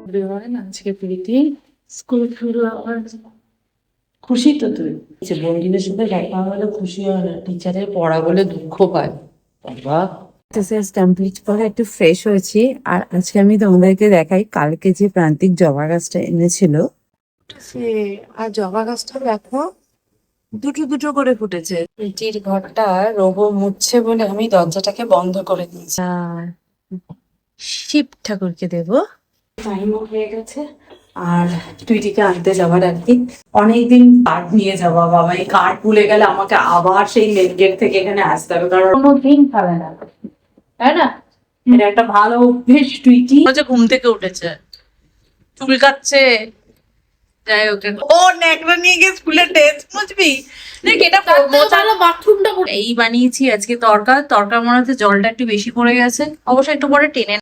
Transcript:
আজকে প্রীতি স্কুল ফিরলো আবার। খুশি তো তুই? বন্ধুদের সাথে দেখা হলে খুশি হয় না, টিচারের পড়া বলে দুঃখ পায়। বাবা এক্সারসাইজ কমপ্লিট করে একটু ফ্রেশ হয়েছি। আর আজকে আমি তোমাদেরকে দেখাই কালকে যে প্রান্তিক জবা গাছটা এনেছিল, আর জবা গাছটা দেখো দুটো দুটো করে ফুটেছে। প্রীতির ঘরটা রোবো মুছছে বলে আমি দরজাটাকে বন্ধ করে দিয়েছি। আর শিব ঠাকুরকে দেবো। টাইমও হয়ে গেছে আর টুইটিকে আনতে যাওয়ার আর কি। অনেকদিন কার্ড নিয়ে যাওয়া, বাবা এই কার্ড ভুলে গেলে আমাকে আবার সেই মেন গেট থেকে এখানে আসতে হবে, কারণ কোনোদিন খাবে না, তাই না? এটা একটা ভালো অভ্যেস। টুইটি ঘুম থেকে উঠেছে, চুল কাচ্ছে, যাই হোক। ও ন্যাকড়া নিয়ে গিয়ে স্কুলের ড্রেস মুছবি নাকি? এটা বাথরুমটা এই বানিয়েছি আজকে। তরকার মনে হচ্ছে জলটা একটু বেশি পড়ে গেছে, অবশ্য একটু পরে টেনে